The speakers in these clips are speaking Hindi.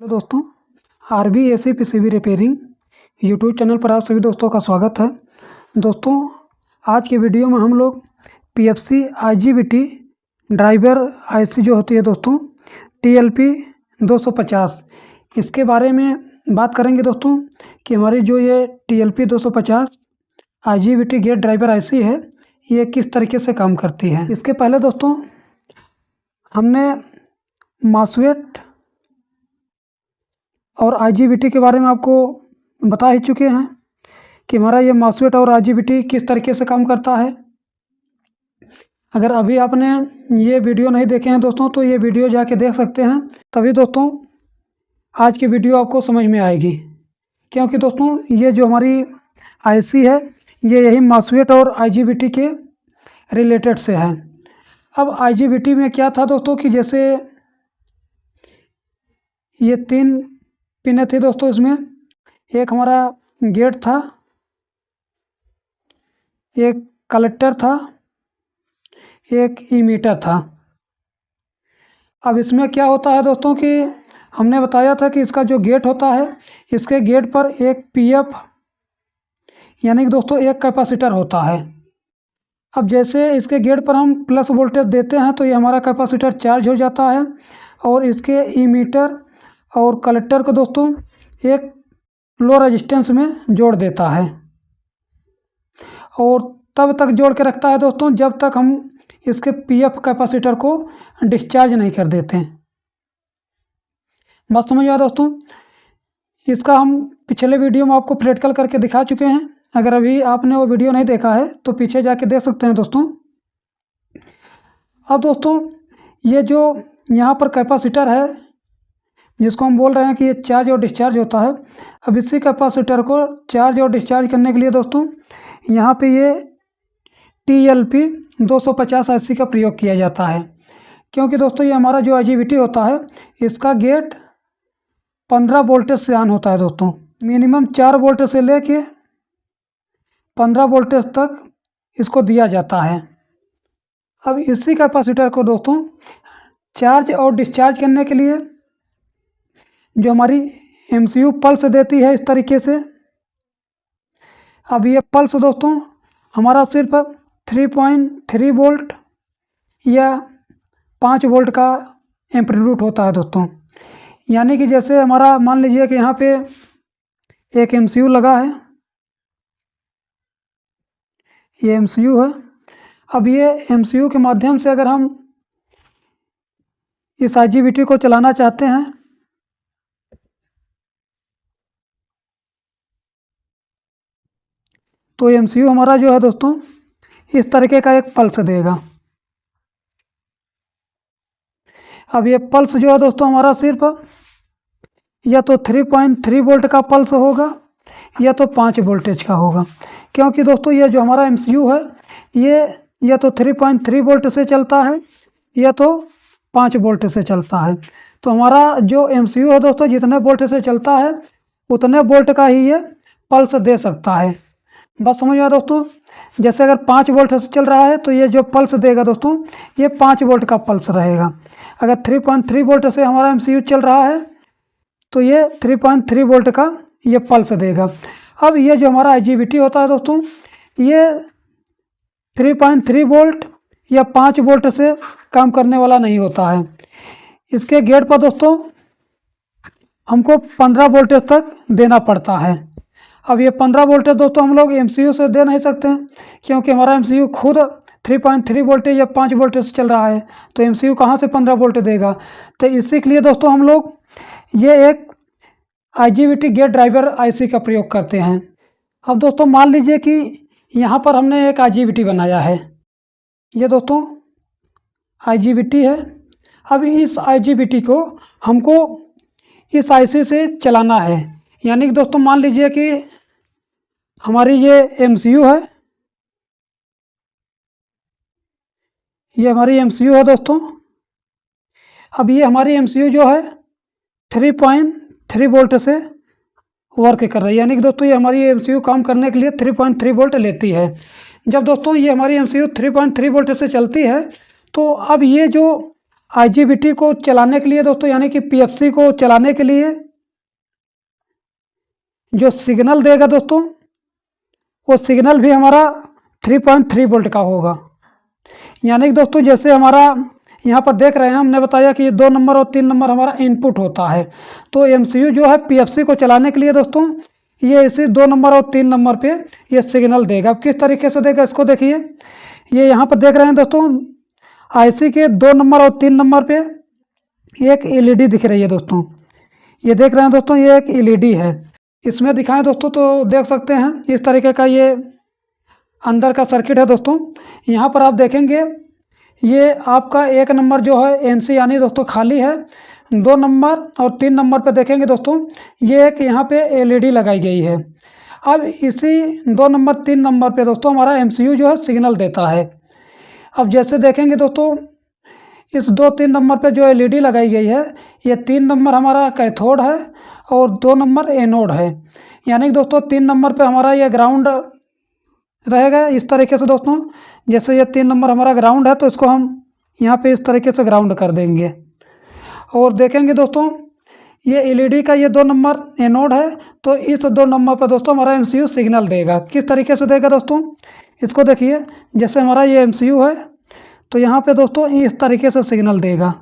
हेलो दोस्तों, RB AC PCB repairing YouTube channel पर आप सभी दोस्तों का स्वागत है। दोस्तों, आज के वीडियो में हम लोग पीएफसी आईजीबीटी ड्राइवर आईसी जो होती है दोस्तों टीएलपी 250, इसके बारे में बात करेंगे दोस्तों कि हमारी जो ये TLP 250 IGBT gate driver IC है ये किस तरीके से काम करती है। इसके पहले दोस्तों हमने मॉसफेट और आईजीबीटी के बारे में आपको बता ही चुके हैं कि हमारा ये मॉसफेट और आईजीबीटी किस तरीके से काम करता है। अगर अभी आपने ये वीडियो नहीं देखे हैं दोस्तों तो ये वीडियो जाके देख सकते हैं, तभी दोस्तों आज की वीडियो आपको समझ में आएगी। क्योंकि दोस्तों ये जो हमारी आईसी है ये यही मॉसफेट और आईजीबीटी के रिलेटेड से है। अब आईजीबीटी में क्या था दोस्तों कि जैसे ये 3 पिनें थी दोस्तों, इसमें एक हमारा गेट था, एक कलेक्टर था, एक इमीटर था। अब इसमें क्या होता है दोस्तों कि हमने बताया था कि इसका जो गेट होता है इसके गेट पर एक पीएफ यानी कि दोस्तों एक कैपेसिटर होता है। अब जैसे इसके गेट पर हम प्लस वोल्टेज देते हैं तो ये हमारा कैपेसिटर चार्ज हो जाता है और इसके इमीटर और कलेक्टर को दोस्तों एक लो रेजिस्टेंस में जोड़ देता है और तब तक जोड़ के रखता है दोस्तों जब तक हम इसके पीएफ कैपेसिटर को डिस्चार्ज नहीं कर देते। बात समझ आया दोस्तों। इसका हम पिछले वीडियो में आपको प्रैक्टिकल करके दिखा चुके हैं। अगर अभी आपने वो वीडियो नहीं देखा है तो पीछे जाके देख सकते हैं दोस्तों। अब दोस्तों ये जो यहाँ पर कैपेसिटर है जिसको हम बोल रहे हैं कि ये चार्ज और डिस्चार्ज होता है। अब इसी कैपेसिटर को चार्ज और डिस्चार्ज करने के लिए दोस्तों यहाँ पे ये टीएलपी 250 आईसी का प्रयोग किया जाता है। क्योंकि दोस्तों ये हमारा जो आईजीबीटी होता है इसका गेट 15 वोल्टेज से ऑन होता है दोस्तों। मिनिमम 4 वोल्ट से लेके 15 वोल्टेज तक इसको दिया जाता है। अब इसी कैपेसिटर को दोस्तों चार्ज और डिस्चार्ज करने के लिए जो हमारी एमसीयू पल्स देती है इस तरीके से। अब ये पल्स दोस्तों हमारा सिर्फ 3.3 वोल्ट या 5 वोल्ट का एम्पलीट्यूड होता है दोस्तों। यानी कि जैसे हमारा मान लीजिए कि यहाँ पे एक एमसीयू लगा है, ये एमसीयू है। अब ये एमसीयू के माध्यम से अगर हम इस आईजीबीटी को चलाना चाहते हैं तो एमसीयू हमारा जो है दोस्तों इस तरीके का एक पल्स देगा। अब ये पल्स जो है दोस्तों हमारा सिर्फ या तो 3.3 वोल्ट का पल्स होगा या तो 5 वोल्टेज का होगा। क्योंकि दोस्तों ये जो हमारा एमसीयू है ये या तो 3.3 वोल्ट से चलता है या तो 5 वोल्ट से चलता है। तो हमारा जो एमसीयू है दोस्तों जितने वोल्ट से चलता है उतने वोल्ट का ही ये पल्स दे सकता है। बस समझ आया दोस्तों। जैसे अगर 5 वोल्ट से चल रहा है तो ये जो पल्स देगा दोस्तों ये 5 वोल्ट का पल्स रहेगा। अगर 3.3 वोल्ट से हमारा एमसीयू चल रहा है तो ये 3.3 वोल्ट का ये पल्स देगा। अब ये जो हमारा आईजीबीटी होता है दोस्तों ये 3.3 वोल्ट या 5 वोल्ट से काम करने वाला नहीं होता है। इसके गेट पर दोस्तों हमको 15 वोल्टेज तक देना पड़ता है। अब ये 15 वोल्टेज दोस्तों हम लोग एमसीयू से दे नहीं सकते हैं क्योंकि हमारा एमसीयू खुद 3.3 वोल्टेज या 5 वोल्टेज से चल रहा है तो एमसीयू कहाँ से 15 वोल्ट देगा। तो इसी के लिए दोस्तों हम लोग ये एक आईजीबीटी गेट ड्राइवर आईसी का प्रयोग करते हैं। अब दोस्तों मान लीजिए कि यहाँ पर हमने एक आईजीबीटी बनाया है, ये दोस्तों आईजीबीटी है। अब इस आईजीबीटी को हमको इस आईसी से चलाना है। यानी कि दोस्तों मान लीजिए कि हमारी ये एमसीयू है, ये हमारी एमसीयू है दोस्तों। अब ये हमारी एमसीयू जो है 3.3 वोल्ट से वर्क कर रही है। यानी कि दोस्तों ये हमारी एमसीयू काम करने के लिए 3.3 वोल्ट लेती है। जब दोस्तों ये हमारी एमसीयू 3.3 वोल्ट से चलती है तो अब ये जो आईजीबीटी को चलाने के लिए दोस्तों, यानी कि पीएफसी को चलाने के लिए जो सिग्नल देगा दोस्तों, वो सिग्नल भी हमारा 3.3 वोल्ट का होगा। यानी कि दोस्तों जैसे हमारा यहाँ पर देख रहे हैं, हमने बताया कि 2 नंबर और 3 नंबर हमारा इनपुट होता है। तो एमसीयू जो है पीएफसी को चलाने के लिए दोस्तों ये इसी 2 नंबर और 3 नंबर पे ये सिग्नल देगा। अब किस तरीके से देगा इसको देखिए। ये यहाँ पर देख रहे हैं दोस्तों, आईसी के 2 नंबर और 3 नंबर पे एक एलईडी दिख रही है दोस्तों। ये देख रहे हैं दोस्तों, ये एक एलईडी है। इसमें दिखाएं दोस्तों तो देख सकते हैं इस तरीके का ये अंदर का सर्किट है दोस्तों। यहाँ पर आप देखेंगे ये आपका 1 नंबर जो है एनसी यानी दोस्तों खाली है। 2 नंबर और 3 नंबर पे देखेंगे दोस्तों, ये एक यहाँ पे एलईडी लगाई गई है। अब इसी 2 नंबर 3 नंबर पे दोस्तों हमारा एमसीयू जो है सिग्नल देता है। अब जैसे देखेंगे दोस्तों, इस 2-3 नंबर पे जो एलईडी लगाई गई है, ये 3 नंबर हमारा कैथोड है और 2 नंबर एनोड है। यानी कि दोस्तों 3 नंबर पे हमारा ये ग्राउंड रहेगा इस तरीके से दोस्तों। जैसे ये 3 नंबर हमारा ग्राउंड है तो इसको हम यहाँ पे इस तरीके से ग्राउंड कर देंगे। और देखेंगे दोस्तों, ये एलईडी का ये 2 नंबर एनोड है, तो इस 2 नंबर पर दोस्तों हमारा एमसीयू सिग्नल देगा। किस तरीके से देगा दोस्तों, इसको देखिए। जैसे हमारा ये एमसीयू है तो यहाँ पे दोस्तों इस तरीके से सिग्नल देगा,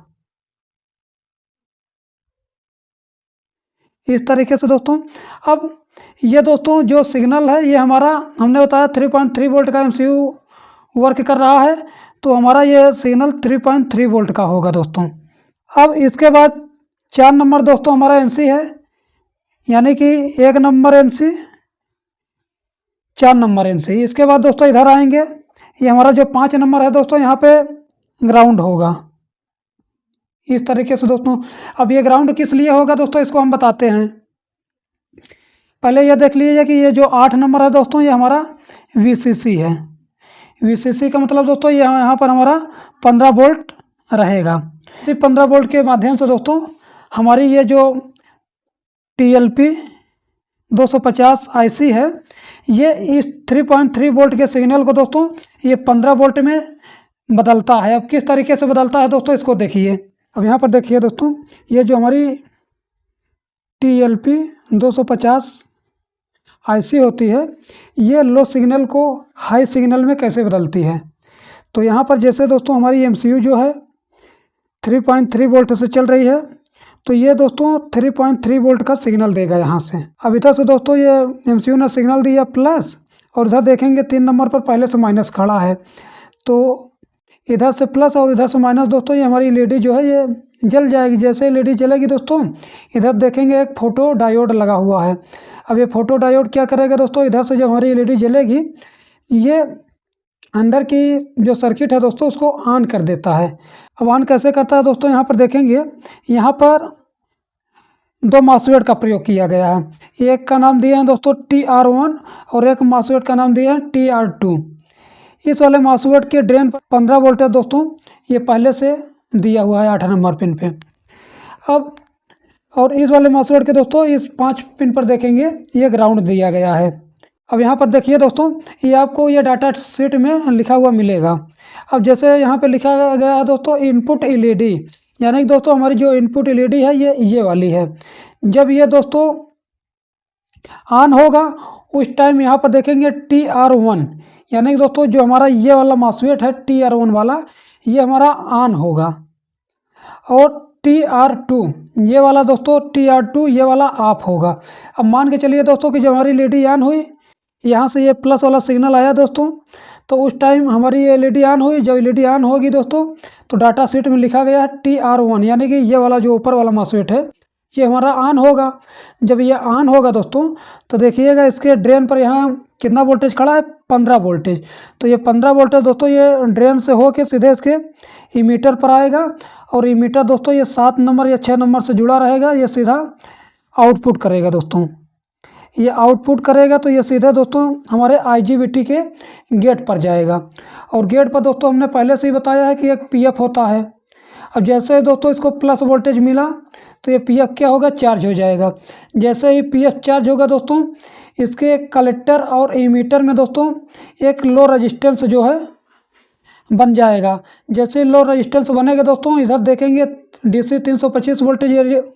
इस तरीके से दोस्तों। अब ये दोस्तों जो सिग्नल है ये हमारा, हमने बताया 3.3 वोल्ट का एमसीयू वर्क कर रहा है, तो हमारा ये सिग्नल 3.3 वोल्ट का होगा दोस्तों। अब इसके बाद 4 नंबर दोस्तों हमारा एनसी है, यानी कि 1 नंबर एनसी, 4 नंबर एनसी। इसके बाद दोस्तों इधर आएंगे, ये हमारा जो 5 नंबर है दोस्तों यहाँ पे ग्राउंड होगा इस तरीके से दोस्तों। अब ये ग्राउंड किस लिए होगा दोस्तों, इसको हम बताते हैं। पहले ये देख लीजिए कि ये जो 8 नंबर है दोस्तों ये हमारा वीसीसी है। वीसीसी का मतलब दोस्तों यहाँ पर हमारा 15 वोल्ट रहेगा। सिर्फ 15 वोल्ट के माध्यम से दोस्तों हमारी ये जो टीएलपी 250 आईसी है, ये इस 3.3 वोल्ट के सिग्नल को दोस्तों ये 15 वोल्ट में बदलता है। अब किस तरीके से बदलता है दोस्तों, इसको देखिए। अब यहाँ पर देखिए दोस्तों, ये जो हमारी टीएलपी 250 आईसी होती है, ये लो सिग्नल को हाई सिग्नल में कैसे बदलती है। तो यहाँ पर जैसे दोस्तों हमारी एमसीयू जो है 3.3 वोल्ट से चल रही है, तो ये दोस्तों 3.3 वोल्ट का सिग्नल देगा यहाँ से। अब इधर से दोस्तों ये एमसीयू ने सिग्नल दिया प्लस, और इधर देखेंगे 3 नंबर पर पहले से माइनस खड़ा है, तो इधर से प्लस और इधर से माइनस दोस्तों ये हमारी एलईडी जो है ये जल जाएगी। जैसे एलईडी जलेगी दोस्तों, इधर देखेंगे एक फोटो डायोड लगा हुआ है। अब ये फोटो डायोड क्या करेगा दोस्तों, इधर से जब हमारी एलईडी जलेगी, ये अंदर की जो सर्किट है दोस्तों उसको ऑन कर देता है। अब ऑन कैसे करता है दोस्तों, यहाँ पर देखेंगे, यहाँ पर 2 मॉसफेट का प्रयोग किया गया है। एक का नाम दिया है दोस्तों TR1 और एक मॉसफेट का नाम दिया है TR2। इस वाले मॉसफेट के ड्रेन पर 15 वोल्ट है दोस्तों, ये पहले से दिया हुआ है 8 नंबर पिन पे। अब और इस वाले मॉसफेट के दोस्तों इस 5 पिन पर देखेंगे ये ग्राउंड दिया गया है। अब यहाँ पर देखिए दोस्तों, ये आपको ये डाटा शीट में लिखा हुआ मिलेगा। अब जैसे यहाँ पे लिखा गया है दोस्तों इनपुट एलईडी, यानी कि दोस्तों हमारी जो इनपुट एलईडी है ये वाली है। जब ये दोस्तों ऑन होगा उस टाइम यहाँ पर देखेंगे TR1, यानी कि दोस्तों जो हमारा ये वाला मॉसफेट है TR1 वाला, ये हमारा ऑन होगा। और TR2 ये वाला दोस्तों TR2 ये वाला ऑफ होगा। अब मान के चलिए दोस्तों कि जब हमारी एलईडी ऑन हुई, यहाँ से ये प्लस वाला सिग्नल आया दोस्तों, तो उस टाइम हमारी ये एलईडी ऑन हुई। जब एलईडी ऑन होगी दोस्तों, तो डाटा शीट में लिखा गया है TR1, यानी कि ये वाला जो ऊपर वाला मॉसफेट है ये हमारा ऑन होगा। जब ये ऑन होगा दोस्तों, तो देखिएगा इसके ड्रेन पर यहाँ कितना वोल्टेज खड़ा है, 15 वोल्टेज। तो ये 15 वोल्टेज दोस्तों ये ड्रेन से होके सीधे इसके इमीटर पर आएगा, और इमीटर दोस्तों ये 7 नंबर या 6 नंबर से जुड़ा रहेगा। ये सीधा आउटपुट करेगा दोस्तों, ये आउटपुट करेगा तो ये सीधे दोस्तों हमारे आईजीबीटी के गेट पर जाएगा। और गेट पर दोस्तों हमने पहले से ही बताया है कि एक पीएफ होता है। अब जैसे दोस्तों इसको प्लस वोल्टेज मिला तो ये पीएफ क्या होगा, चार्ज हो जाएगा। जैसे ही पीएफ चार्ज होगा दोस्तों, इसके कलेक्टर और इमीटर में दोस्तों एक लो रेजिस्टेंस जो है बन जाएगा। जैसे लो रजिस्टेंस बनेगा दोस्तों, इधर देखेंगे DC 325 वोल्टेज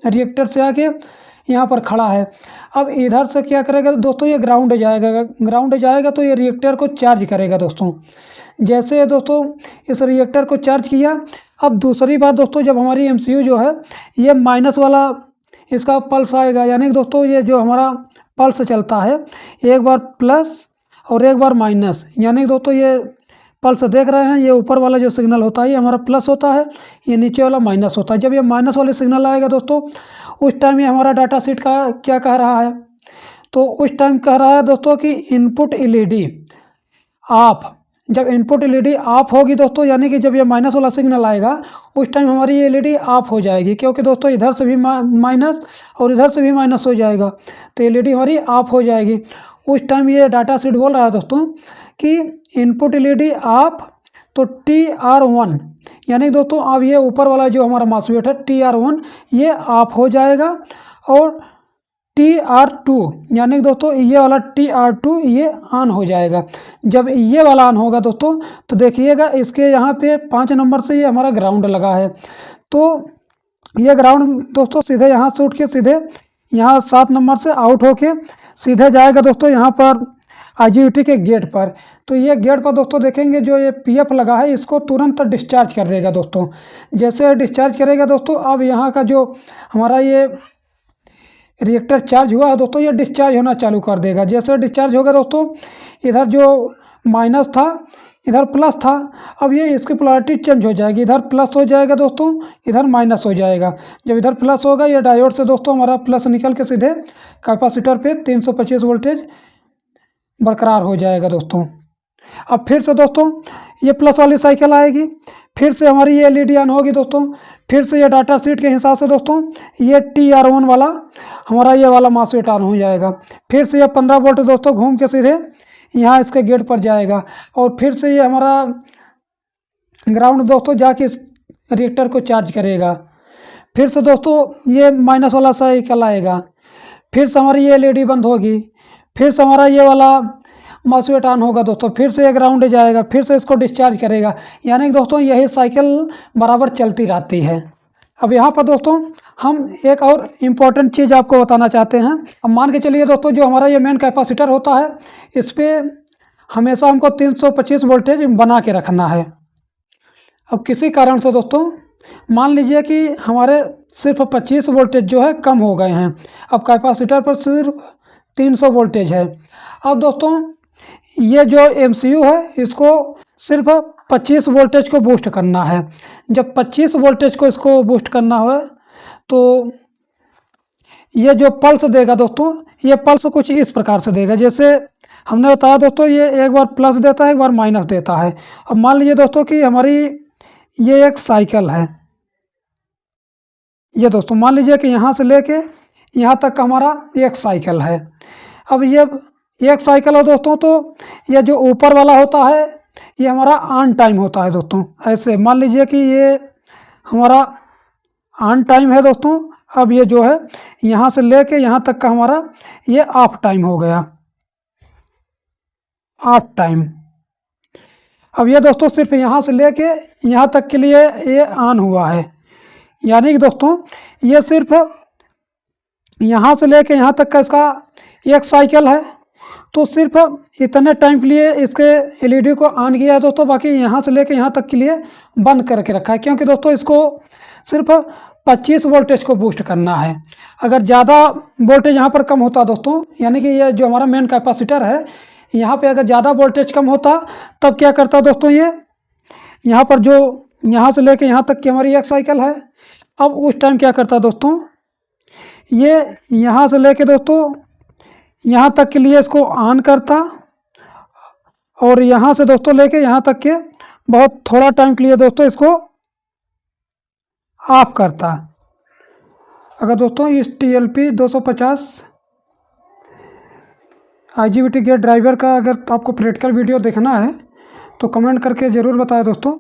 रिएक्टर से आके यहाँ पर खड़ा है। अब इधर से क्या करेगा दोस्तों, ये ग्राउंड जाएगा। ग्राउंड जाएगा तो ये रिएक्टर को चार्ज करेगा दोस्तों। जैसे दोस्तों इस रिएक्टर को चार्ज किया, अब दूसरी बार दोस्तों जब हमारी MCU जो है ये माइनस वाला इसका पल्स आएगा, यानी दोस्तों ये जो हमारा पल्स चलता है एक बार प्लस और एक बार माइनस, यानी दोस्तों ये पल्स देख रहे हैं, ये ऊपर वाला जो सिग्नल होता है ये हमारा प्लस होता है, ये नीचे वाला माइनस होता है। जब ये माइनस वाले सिग्नल आएगा दोस्तों, उस टाइम ये हमारा डाटा शीट का क्या कह रहा है, तो उस टाइम कह रहा है दोस्तों कि इनपुट LED ऑफ। जब इनपुट LED ऑफ होगी दोस्तों, यानी कि जब ये माइनस वाला सिग्नल आएगा उस टाइम हमारी ये LED ऑफ हो जाएगी, क्योंकि दोस्तों इधर से भी माइनस और इधर से भी माइनस हो जाएगा, तो LED हमारी ऑफ हो जाएगी। उस टाइम ये डाटा शीट बोल रहा है दोस्तों कि इनपुट LED ऑफ, तो TR1, यानी दोस्तों अब ये ऊपर वाला जो हमारा मॉस्फेट है TR1 ये ऑफ हो जाएगा, और TR2 यानी दोस्तों ये वाला TR2 ये ऑन हो जाएगा। जब ये वाला ऑन होगा दोस्तों, तो देखिएगा इसके यहाँ पे 5 नंबर से ये हमारा ग्राउंड लगा है, तो ये ग्राउंड दोस्तों सीधे यहाँ से उठ के सीधे यहाँ 7 नंबर से आउट होके सीधे जाएगा दोस्तों यहाँ पर IGBT के गेट पर। तो ये गेट पर दोस्तों देखेंगे जो ये PF लगा है इसको तुरंत डिस्चार्ज कर देगा दोस्तों। जैसे डिस्चार्ज करेगा दोस्तों, अब यहाँ का जो हमारा ये रिएक्टर चार्ज हुआ है दोस्तों, ये डिस्चार्ज होना चालू कर देगा। जैसे डिस्चार्ज होगा दोस्तों, इधर जो माइनस था इधर प्लस था, अब ये इसकी पोलैरिटी चेंज हो जाएगी, इधर प्लस हो जाएगा दोस्तों, इधर माइनस हो जाएगा। जब इधर प्लस होगा ये डायोड से दोस्तों हमारा प्लस निकल के सीधे कैपेसिटर पे 325 वोल्टेज बरकरार हो जाएगा दोस्तों। अब फिर से दोस्तों ये प्लस वाली साइकिल आएगी, फिर से हमारी ये LED ऑन होगी दोस्तों, फिर से ये डाटा शीट के हिसाब से दोस्तों ये TR1 वाला हमारा ये वाला मॉस्फेट ऑन हो जाएगा। फिर से ये 15 वोल्ट दोस्तों घूम के सीधे यहाँ इसके गेट पर जाएगा, और फिर से ये हमारा ग्राउंड दोस्तों जाके इस रिएक्टर को चार्ज करेगा। फिर से दोस्तों ये माइनस वाला साइकिल आएगा, फिर से हमारी ये LED बंद होगी, फिर से हमारा ये वाला मॉस्फेट ऑन होगा दोस्तों, फिर से ये ग्राउंड जाएगा, फिर से इसको डिस्चार्ज करेगा, यानी दोस्तों यही साइकिल बराबर चलती रहती है। अब यहाँ पर दोस्तों हम एक और इम्पॉर्टेंट चीज़ आपको बताना चाहते हैं। अब मान के चलिए दोस्तों जो हमारा ये मेन कैपेसिटर होता है इस पर हमेशा हमको 325 वोल्टेज बना के रखना है। अब किसी कारण से दोस्तों मान लीजिए कि हमारे सिर्फ 25 वोल्टेज जो है कम हो गए हैं, अब कैपेसिटर पर सिर्फ 300 वोल्टेज है। अब दोस्तों ये जो MCU है इसको सिर्फ 25 वोल्टेज को बूस्ट करना है। जब 25 वोल्टेज को इसको बूस्ट करना हो तो ये जो पल्स देगा दोस्तों, ये पल्स कुछ इस प्रकार से देगा। जैसे हमने बताया दोस्तों ये एक बार प्लस देता है एक बार माइनस देता है। अब मान लीजिए दोस्तों कि हमारी ये एक साइकिल है, ये दोस्तों मान लीजिए कि यहाँ से लेके यहाँ तक का हमारा एक साइकिल है। अब ये एक साइकिल है दोस्तों, तो ये जो ऊपर वाला होता है ये हमारा ऑन टाइम होता है दोस्तों। ऐसे मान लीजिए कि ये हमारा ऑन टाइम है दोस्तों, अब ये जो है यहाँ से लेके यहाँ तक का हमारा ये ऑफ टाइम हो गया, ऑफ टाइम। अब ये दोस्तों सिर्फ यहाँ से लेके यहाँ तक के लिए ये ऑन हुआ है, यानी कि दोस्तों ये सिर्फ यहाँ से लेके यहाँ तक का इसका एक साइकिल है, तो सिर्फ इतने टाइम के लिए इसके LED को ऑन किया है दोस्तों, बाकी यहाँ से लेके यहाँ तक के लिए बंद करके रखा है, क्योंकि दोस्तों इसको सिर्फ 25 वोल्टेज को बूस्ट करना है। अगर ज़्यादा वोल्टेज यहाँ पर कम होता दोस्तों, यानी कि ये जो हमारा मेन कैपेसिटर है यहाँ पे अगर ज़्यादा वोल्टेज कम होता तब क्या करता दोस्तों, ये यहाँ पर जो यहाँ से लेके यहाँ तक की हमारी एक साइकिल है, अब उस टाइम क्या करता दोस्तों, ये यहाँ से लेके दोस्तों यहाँ तक के लिए इसको ऑन करता, और यहाँ से दोस्तों लेके यहाँ तक के बहुत थोड़ा टाइम के लिए दोस्तों इसको ऑफ करता। अगर दोस्तों इस TLP 250 IGBT गेट ड्राइवर का अगर आपको प्रैक्टिकल वीडियो देखना है तो कमेंट करके ज़रूर बताएं दोस्तों।